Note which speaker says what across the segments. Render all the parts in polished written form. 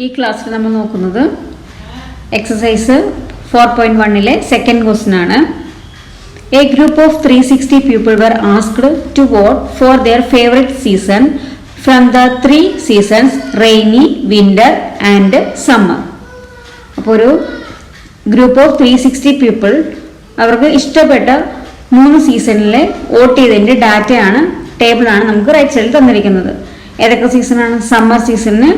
Speaker 1: ഈ ക്ലാസ്സിൽ നമ്മൾ നോക്കുന്നത് എക്സസൈസ് 4.1 സെക്കൻഡ് ക്വസ്റ്റ്യൻ ആണ്. A group of 360 people were asked to vote for their favorite season from the three seasons rainy, winter and summer. അപ്പോൾ ഒരു group of 360 people അവർക്ക് ഇഷ്ടപ്പെട്ട 3 സീസണിലെ വോട്ട് ചെയ്തതിൻ്റെ ഡാറ്റയാണ്, ടേബിളാണ് നമുക്ക് റൈറ്റ് സൈഡിൽ തന്നിരിക്കുന്നത്. ഏതൊക്കെ സീസണാണ്? സമ്മർ സീസണിന്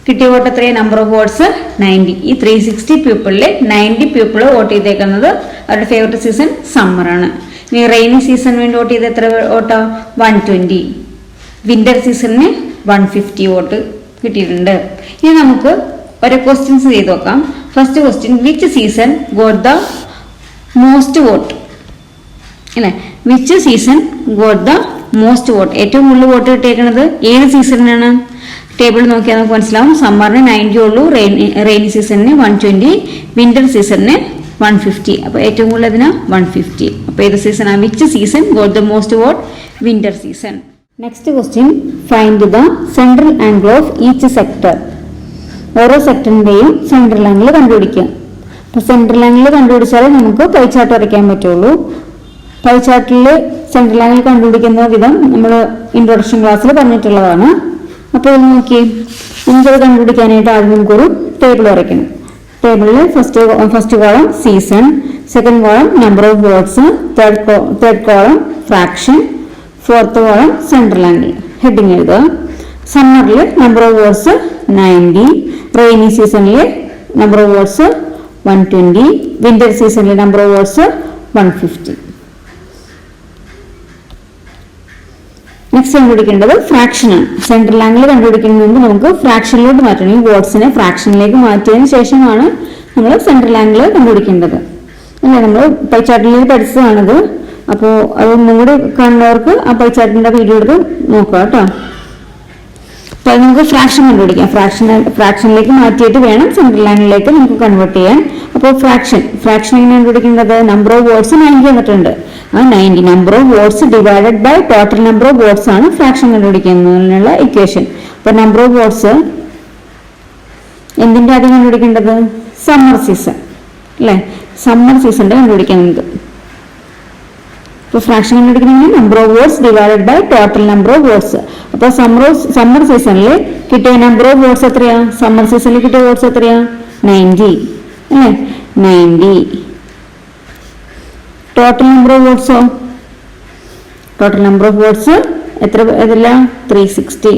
Speaker 1: കിട്ടിയ വോട്ട് എത്രയാണ്? Number of votes 90. ഈ 360 പീപ്പിളിൽ 90 പീപ്പിൾ വോട്ട് ചെയ്തേക്കുന്നത് അവരുടെ ഫേവറേറ്റ് സീസൺ സമ്മറാണ്. ഇനി റെയിനി സീസണിന് വേണ്ടി വോട്ട് ചെയ്ത് എത്ര വോട്ടാ? 120. വിന്റർ സീസണിന് 150 വോട്ട് കിട്ടിയിട്ടുണ്ട്. ഇനി നമുക്ക് ഓരോ ക്വസ്റ്റ്യൻസ് ചെയ്ത് നോക്കാം. First question, which season got the most vote അല്ലെ? Which season got the most vote? ഏറ്റവും കൂടുതൽ വോട്ട് കിട്ടിയേക്കുന്നത് ഏത് സീസണിനാണ്? ടേബിൾ നോക്കിയാൽ നമുക്ക് മനസ്സിലാവും. സമ്മറിന് 90 ഉള്ളൂ, റെയിനി സീസണിന് 120, വിന്റർ സീസണിന് 150. അപ്പോൾ ഏറ്റവും കൂടുതൽ അതിന് 150. അപ്പോൾ ഏത് സീസണാണ്? Which season got the most vote? Winter season. Next question, find the central angle of each sector. ഓരോ സെക്ടറിന്റെയും സെൻട്രൽ ആംഗിൾ കണ്ടുപിടിക്കുക. അപ്പോൾ സെൻട്രൽ ആംഗിൾ കണ്ടുപിടിച്ചാലേ നമുക്ക് പൈ ചാർട്ട് വരയ്ക്കാൻ പറ്റുള്ളൂ. പൈ ചാർട്ടിൽ സെൻട്രൽ ആംഗിൾ കണ്ടുപിടിക്കുന്ന വിധം നമ്മൾ ഇൻട്രൊഡക്ഷൻ ക്ലാസ്സിൽ പറഞ്ഞിട്ടുള്ളതാണ്. അപ്പോൾ ഇത് നോക്കി, നമുക്കത് കണ്ടുപിടിക്കാനായിട്ട് ആദ്യം നമുക്കൊരു ടേബിൾ വരയ്ക്കണം. ടേബിളിൽ first column season, second column number of votes, third column fraction, fourth column central angle. Heading എഴുതുക. സമ്മറിൽ നമ്പർ ഓഫ് വോട്ട്സ് 90, റെയിനി സീസണിൽ നമ്പർ ഓഫ് വോട്ട്സ് 120, വിന്റർ സീസണിൽ നമ്പർ ഓഫ് വോട്ട്സ് 150. നെക്സ്റ്റ് കണ്ടുപിടിക്കേണ്ടത് ഫ്രാക്ഷനാണ്. സെൻട്രൽ ആംഗിൾ കണ്ടുപിടിക്കുന്നതിന് മുമ്പ് നമുക്ക് ഫ്രാക്ഷനിലോട്ട് മാറ്റണം. ഈ വോട്ട്സിനെ ഫ്രാക്ഷനിലേക്ക് മാറ്റിയതിന് ശേഷമാണ് നമ്മൾ സെൻട്രൽ ആംഗിൾ കണ്ടുപിടിക്കേണ്ടത് അല്ലേ? നമ്മൾ പൈ ചാർട്ടിൽ പഠിച്ചതാണിത്. അപ്പോൾ അതൊന്നും കൂടി കാണുന്നവർക്ക് ആ പൈ ചാർട്ടിൻ്റെ വീഡിയോ എടുത്ത് നോക്കുക കേട്ടോ. അപ്പോൾ നമുക്ക് ഫ്രാക്ഷൻ കണ്ടുപിടിക്കാം. ഫ്രാക്ഷനിലേക്ക് മാറ്റിയിട്ട് വേണം സെൻട്രൽ ആംഗിളിലേക്ക് നമുക്ക് കൺവേർട്ട് ചെയ്യാൻ. അപ്പോൾ ഫ്രാക്ഷൻ എങ്ങനെ കണ്ടുപിടിക്കേണ്ടത്? നമ്പർ ഓഫ് വോട്ട്സ് 90 തന്നിട്ടുണ്ട്. ആ 90 number of votes divided by total number of votes ആണ് ഫ്രാക്ഷൻ കണ്ടുപിടിക്കുന്നതിനുള്ള ഇക്വേഷൻ. അപ്പോൾ നമ്പർ ഓഫ് വോട്ട്സ് എന്തിൻ്റെ ആദ്യം കണ്ടുപിടിക്കേണ്ടത്? സമ്മർ സീസൺ അല്ലേ? സമ്മർ സീസണിൻ്റെ കണ്ടുപിടിക്കാൻ നമുക്ക്. അപ്പോൾ ഫ്രാക്ഷൻ കണ്ടുപിടിക്കണമെങ്കിൽ number of votes divided by total number of votes. അപ്പോൾ സമ്മർ സീസണിൽ കിട്ടിയ നമ്പർ ഓഫ് വോട്ട്സ് എത്രയാ? സമ്മർ സീസണിൽ കിട്ടിയ വോട്ട്സ് എത്രയാ? 90 അല്ലേ? 90. ടോട്ടൽ നമ്പർ ഓഫ് വോട്ട്സോ? ടോട്ടൽ നമ്പർ ഓഫ് വോട്ട്സ് എത്ര? ഇതില്ല 360.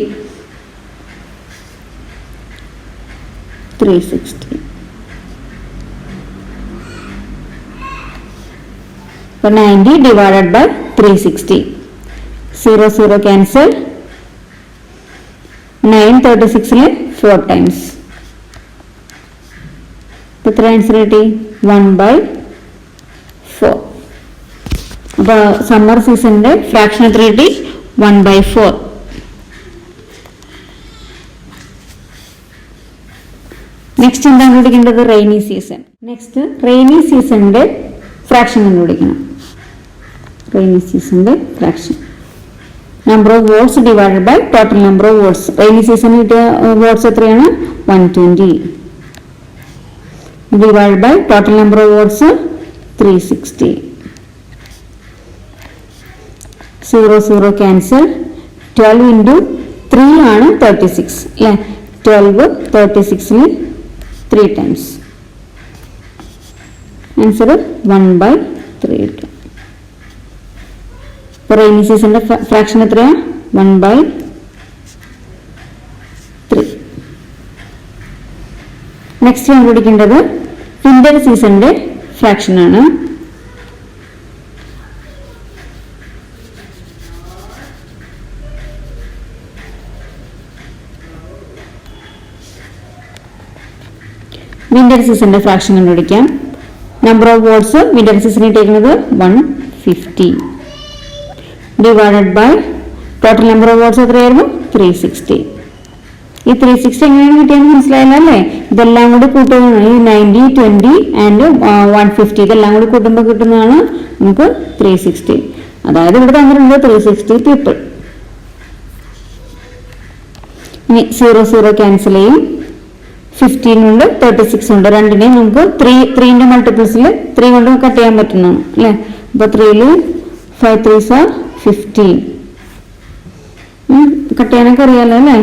Speaker 1: അപ്പോൾ 90 ഡിവൈഡഡ് ബൈ 360. 0 ക്യാൻസൽ. 9 36ൽ 4 ടൈംസ്. ഇപ്പോൾ എത്ര ആൻസർ കിട്ടി? 1/4. അപ്പോൾ സമ്മർ സീസണിന്റെ ഫ്രാക്ഷൻ എത്ര കിട്ടി? 1/4. നെക്സ്റ്റ് എന്താണ് കണ്ടുപിടിക്കേണ്ടത്? Rainy season. നെക്സ്റ്റ് റെയിനി സീസണിന്റെ ഫ്രാക്ഷൻ കണ്ടുപിടിക്കണം. റെയിനി സീസണിന്റെ fraction number of votes divided by total number of votes. Rainy സീസണിൽ കിട്ടിയ വോട്ട്സ് എത്രയാണ്? 120 divide by total number of votes 360. 0 cancel. 12 into 3 ആണ് 36 അല്ലേ? 12 36ൽ 3 ടൈംസ്. ആൻസർ 1/3 കിട്ടും. ഇപ്പോൾ റെയിനി സീസണിന്റെ ഫ്രാക്ഷൻ എത്രയാ? 1/3. നെക്സ്റ്റ് കണ്ടുപിടിക്കേണ്ടത് വിന്റർ സീസണിന്റെ ഫ്രാക്ഷൻ ആണ്. വിന്റർ സീസണിന്റെ ഫ്രാക്ഷൻ കണ്ടുപിടിക്കാം. നമ്പർ ഓഫ് വോട്ട്സ് വിന്റർ സീസണിൽ ഇട്ടേക്കുന്നത് 150 divided by total number of votes എത്രയായിരുന്നു? 360. ഈ 360 എങ്ങനെയാണ് കിട്ടിയെന്ന് മനസ്സിലായല്ലോ അല്ലേ? ഇതെല്ലാം കൂടി കൂട്ടുന്നതാണ്. ഈ 90, 20 ആൻഡ് 150 ഇതെല്ലാം കൂടി കൂട്ടുമ്പോൾ കിട്ടുന്നതാണ് നമുക്ക് 360. അതായത് ഇവിടെ തന്നിട്ടുണ്ട് 360 പീപ്പിൾ. ഇനി 0 0 ക്യാൻസൽ ചെയ്യും. 15 ഉണ്ട് 36 ഉണ്ട്. രണ്ടിനെയും നമുക്ക് 3ന്റെ മൾട്ടിപ്പിൾസിൽ 3 കൊണ്ട് കട്ട് ചെയ്യാൻ പറ്റുന്നതാണ് അല്ലേ. അപ്പോൾ 3ൽ 5 3s are 15. കട്ട് ചെയ്യാനൊക്കെ അറിയാലോ അല്ലേ.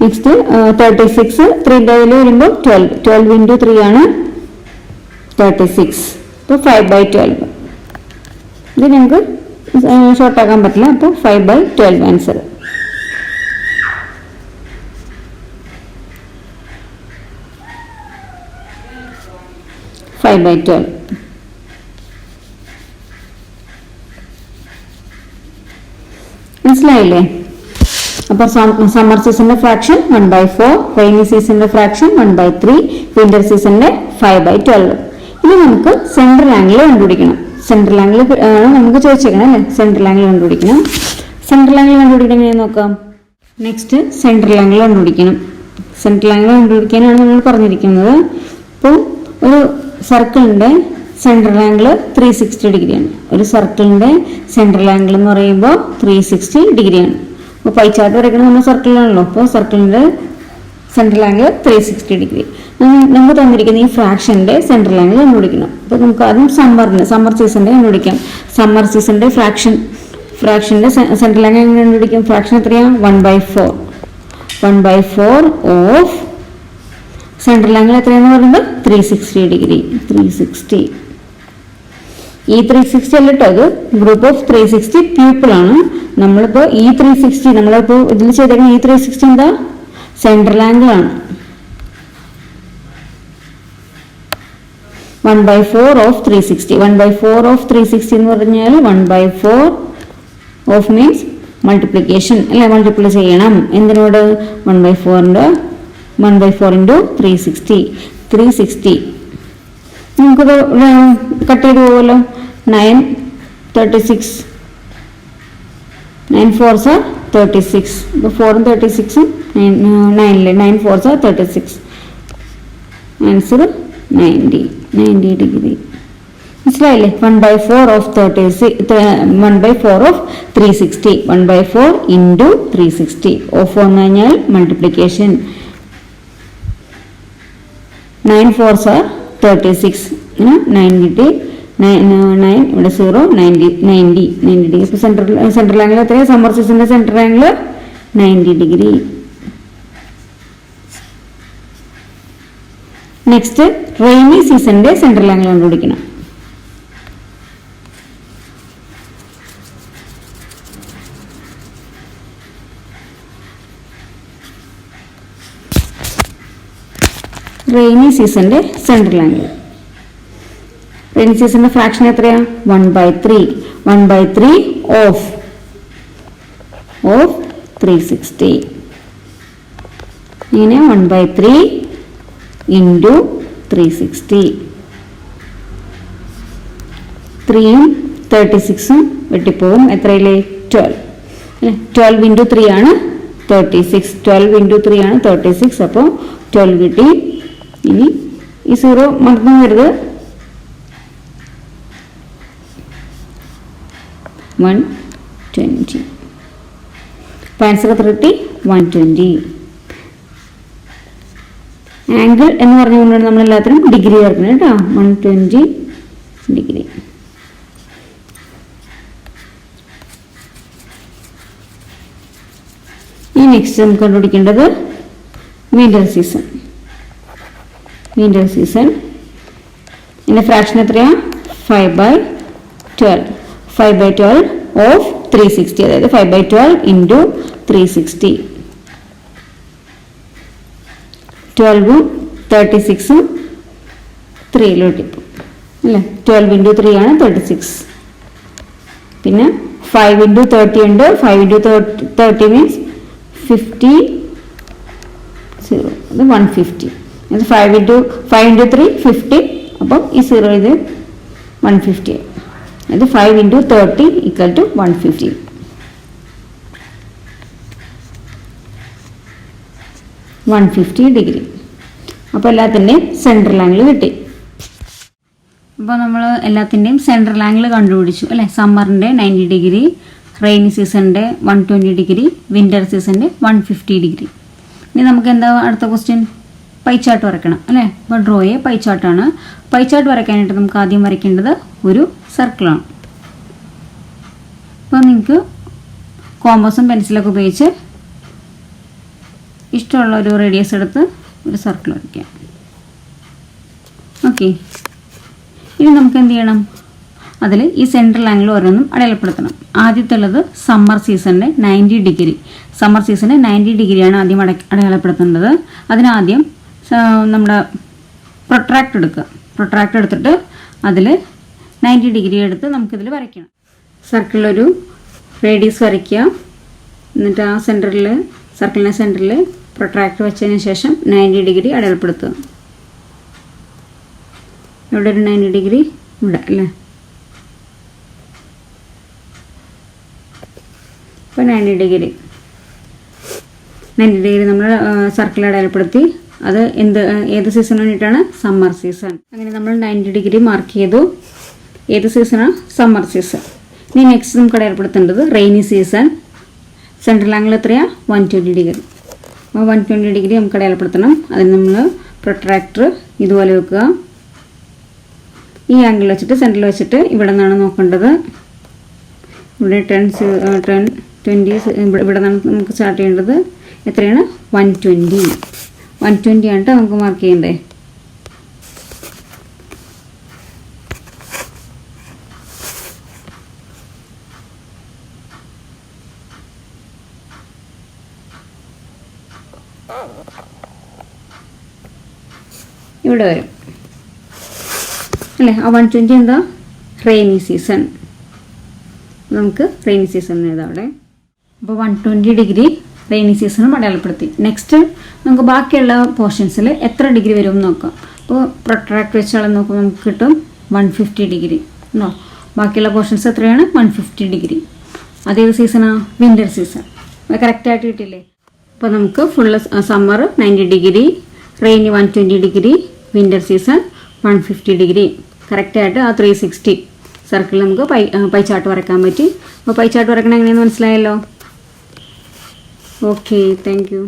Speaker 1: നെക്സ്റ്റ് 36 3ന്റെ അതിൽ വരുമ്പോൾ 12 into 3 ആണ് 36. അപ്പോൾ 5/12. ഇത് ഞങ്ങൾക്ക് ഷോർട്ട് ആക്കാൻ പറ്റില്ല. അപ്പോൾ 5/12 ആൻസർ. മനസ്സിലായില്ലേ? അപ്പോൾ സമ്മർ സീസണിന്റെ ഫ്രാക്ഷൻ 1/4, റെയിനി സീസണിന്റെ ഫ്രാക്ഷൻ 1/3, വിന്റർ സീസണിന്റെ 5/12. ഇനി നമുക്ക് സെൻട്രൽ ആംഗിൾ കണ്ടുപിടിക്കണം. സെൻട്രൽ ആംഗിൾ നമുക്ക് ചോദിച്ചേക്കണം അല്ലേ. സെൻട്രൽ ആംഗിൾ കണ്ടുപിടിക്കണം. സെൻട്രൽ ആംഗിൾ കണ്ടുപിടിക്കണം എങ്ങനെ നോക്കാം. നെക്സ്റ്റ് സെൻട്രൽ ആംഗിൾ കണ്ടുപിടിക്കണം. സെൻട്രൽ ആംഗിൾ കണ്ടുപിടിക്കാനാണ് നമ്മൾ പറഞ്ഞിരിക്കുന്നത്. അപ്പോൾ ഒരു സർക്കിളിന്റെ സെൻട്രൽ ആംഗിൾ 360 ഡിഗ്രിയാണ്. ഒരു സർക്കിളിന്റെ സെൻട്രൽ ആംഗിൾ എന്ന് പറയുമ്പോൾ 360 ഡിഗ്രിയാണ്. അപ്പോൾ പൈ ചാർട്ട് വരയ്ക്കുന്നത് നമ്മുടെ സർക്കിളിലാണല്ലോ. അപ്പോൾ സർക്കിളിന്റെ സെൻട്രൽ ആംഗിൾ 360 ഡിഗ്രി. നമുക്ക് തന്നിരിക്കുന്ന ഈ ഫ്രാക്ഷന്റെ സെൻട്രൽ ആംഗിൾ കണ്ടുപിടിക്കണം. അപ്പോൾ നമുക്ക് ആദ്യം സമ്മർ സീസണിന്റെ കണ്ടുപിടിക്കാം. സമ്മർ സീസണിന്റെ ഫ്രാക്ഷന്റെ സെൻട്രൽ ആംഗിൾ എങ്ങനെ കണ്ടുപിടിക്കും? ഫ്രാക്ഷൻ എത്രയാണ്? 1/4. 1/4 ഓഫ് സെൻട്രൽ ആംഗിൾ എത്രയാണെന്ന് പറയുമ്പോൾ 360 ഡിഗ്രി. 360. ഈ 360 അല്ല കേട്ടോ, ഇത് ഗ്രൂപ്പ് ഓഫ് 360 പീപ്പിൾ ആണ്. നമ്മളിപ്പോൾ ഈ 360 നമ്മളിപ്പോൾ ഇതിൽ ചെയ്തേക്കുന്ന ഈ 360 എന്താ? സെൻട്രൽ ആംഗിൾ ആണ്. 1/4 ഓഫ് 360. 1/4 ഓഫ് 360 എന്ന് പറഞ്ഞാൽ 1/4 ഓഫ് മീൻസ് മൾട്ടിപ്ലിക്കേഷൻ അല്ലെ. മൾട്ടിപ്ലൈ ചെയ്യണം എന്തിനോട്? 1/4 into 360. 360 നമുക്കിത് കട്ട് ചെയ്ത് പോകുമല്ലോ. 9 36. 9 4s are 36. ഇപ്പോൾ 4ഉം 36ഉം 9 9 4s are 36. Answer 90 degree. മനസ്സിലായില്ലേ? 1/4 ഓഫ് 1/4 ഓഫ് 360. 1/4 into 360. ഓഫ് വന്നു കഴിഞ്ഞാൽ മൾട്ടിപ്ലിക്കേഷൻ. 9 4s are 36. 9 കിട്ടി. 9 ഇവിടെ 0 90 ഡിഗ്രി. ഇപ്പോൾ സെൻട്രൽ ആംഗിൾ എത്രയാണ്? സമ്മർ സീസണിന്റെ central angle 90 degree. Next rainy സീസണിന്റെ സെൻട്രൽ ആംഗിൾ കണ്ടുപിടിക്കണം. റെയിനി സീസണിന്റെ സെൻട്രൽ ആംഗിൾ. റെയിനി സീസണിന്റെ ഫ്രാക്ഷൻ എത്രയാ? 1/3. 1/3 ഓഫ് 360. ഇങ്ങനെ 1/3 into 360. 3ഉം 36ഉം വെട്ടിപ്പോകും. എത്രയില്ലേ? 12. 12 into 3 ആണ് 36. 12 into 3 ആണ് 36. അപ്പോൾ 12 കിട്ടി. ഇനി ഈ 0 മറന്നു വരുത്. 120. അപ്പോൾ ആൻസർ എത്ര കിട്ടി? 120. ആംഗിൾ എന്ന് പറഞ്ഞുകൊണ്ടാണ് നമ്മൾ എല്ലാത്തിനും ഡിഗ്രി ചേർക്കുന്നത് കേട്ടോ. 120 ഡിഗ്രി. ഈ നെക്സ്റ്റ് നമുക്ക് കണ്ടുപിടിക്കേണ്ടത് വിന്റർ സീസൺ. വിന്റർ സീസൺ ഇതിന്റെ ഫ്രാക്ഷൻ എത്രയാ? 5/12. 5/12 ഓഫ് 360. അതായത് 5/12 into 360. 12ഉം 36ഉം 3 അല്ലേ. 12 into 3 ആണ് 36. പിന്നെ 5 into 30 ഉണ്ട്. 5 into 30 മീൻസ് 50. 0 അത് 150. ഇത് 5 into 3 50. അപ്പം ഈ 0 ഇത് 150. ഇത് 5 into 30 equal to 150. 150 ഡിഗ്രി. അപ്പോൾ എല്ലാത്തിൻ്റെയും സെൻട്രൽ ആംഗിൾ കിട്ടി. അപ്പോൾ നമ്മൾ എല്ലാത്തിൻ്റെയും സെൻട്രൽ ആംഗിൾ കണ്ടുപിടിച്ചു അല്ലേ. സമ്മറിൻ്റെ 90 ഡിഗ്രി, റെയിനി സീസണിൻ്റെ 120 ഡിഗ്രി, വിൻ്റർ സീസണിൻ്റെ 150 ഡിഗ്രി. ഇനി നമുക്ക് എന്താ അടുത്ത ക്വസ്റ്റ്യൻ? പൈ ചാർട്ട് വരയ്ക്കണം അല്ലേ? അപ്പോൾ ഡ്രോ എ പൈ ചാർട്ടാണ്. പൈ ചാർട്ട് വരയ്ക്കാനായിട്ട് നമുക്ക് ആദ്യം വരയ്ക്കേണ്ടത് ഒരു സർക്കിളാണ്. അപ്പോൾ നിങ്ങൾക്ക് കോമ്പസും പെൻസിലൊക്കെ ഉപയോഗിച്ച് ഇഷ്ടമുള്ള ഒരു റേഡിയസ് എടുത്ത് ഒരു സർക്കിൾ വരയ്ക്കാം. ഓക്കെ, ഇനി നമുക്ക് എന്ത് ചെയ്യണം? അതിൽ ഈ സെൻട്രൽ ആംഗിൾ ഓരോന്നും അടയാളപ്പെടുത്തണം. ആദ്യത്തുള്ളത് സമ്മർ സീസണിൻ്റെ 90 ഡിഗ്രി. സമ്മർ സീസണ് 90 ഡിഗ്രിയാണ് ആദ്യം അടയാളപ്പെടുത്തേണ്ടത്. അതിനാദ്യം നമ്മുടെ പ്രൊട്രാക്ട് എടുക്കുക. പ്രൊട്രാക്ട് എടുത്തിട്ട് അതിൽ 90 ഡിഗ്രി എടുത്ത് നമുക്കിതിൽ വരയ്ക്കണം. സർക്കിളിലൊരു റേഡിയസ് വരയ്ക്കുക. എന്നിട്ട് ആ സെൻറ്ററിൽ സർക്കിളിൻ്റെ സെൻറ്ററിൽ പ്രൊട്രാക്ട് വെച്ചതിന് ശേഷം 90 ഡിഗ്രി അടയാളപ്പെടുത്തുക. ഇവിടെ ഒരു 90 ഡിഗ്രി ഇവിടെ അല്ലേ? ഇപ്പോൾ 90 ഡിഗ്രി നമ്മൾ സർക്കിൾ അടയാളപ്പെടുത്തി. അത് ഏത് സീസൺ വേണ്ടിയിട്ടാണ്? Summer season. അങ്ങനെ നമ്മൾ 90 ഡിഗ്രി മാർക്ക് ചെയ്തു. ഏത് സീസണാണ്? Summer season. ഇനി നെക്സ്റ്റ് നമുക്ക് അടയാളപ്പെടുത്തേണ്ടത് റെയിനി സീസൺ. സെൻട്രൽ ആംഗിൾ എത്രയാണ്? 120 ഡിഗ്രി. അപ്പോൾ 120 ഡിഗ്രി നമുക്ക് അടയാളപ്പെടുത്തണം. അതിന് നമ്മൾ പ്രൊട്രാക്ടർ ഇതുപോലെ വെക്കുക. ഈ ആംഗിൾ വെച്ചിട്ട് സെൻറ്ററിൽ വെച്ചിട്ട് ഇവിടെ നിന്നാണ് നോക്കേണ്ടത്. ഇവിടെ 10 20 ഇവിടെ നിന്നാണ് നമുക്ക് സ്റ്റാർട്ട് ചെയ്യേണ്ടത്. എത്രയാണ്? 120 ആണ് നമുക്ക് മാർക്ക് ചെയ്യേണ്ടത്. ഇവിടെ വരും അല്ലേ? ആ 120 എന്താ? Rainy season. നമുക്ക് റെയിനി സീസൺ എഴുതാം അവിടെ. അപ്പോൾ 120 ഡിഗ്രി റെയിനി സീസണും അടയാളപ്പെടുത്തി. നെക്സ്റ്റ് നമുക്ക് ബാക്കിയുള്ള പോർഷൻസിൽ എത്ര ഡിഗ്രി വരും എന്ന് നോക്കാം. അപ്പോൾ പ്രൊട്രാക്ട് വെച്ചാൽ നോക്കുമ്പോൾ നമുക്ക് കിട്ടും 150 ഡിഗ്രി ഉണ്ടോ? ബാക്കിയുള്ള പോർഷൻസ് എത്രയാണ്? 150 ഡിഗ്രി. അതേത് സീസണാണ്? Winter season. കറക്റ്റായിട്ട് കിട്ടില്ലേ? അപ്പോൾ നമുക്ക് full summer 90 degree, rainy 120 degree, winter season 150 degree. കറക്റ്റായിട്ട് ആ 360 സർക്കിളിൽ നമുക്ക് പൈ ചാർട്ട് വരയ്ക്കാൻ പറ്റി. അപ്പോൾ പൈ ചാർട്ട് വരയ്ക്കണം എങ്ങനെയെന്ന് മനസ്സിലായല്ലോ? Okay, thank you.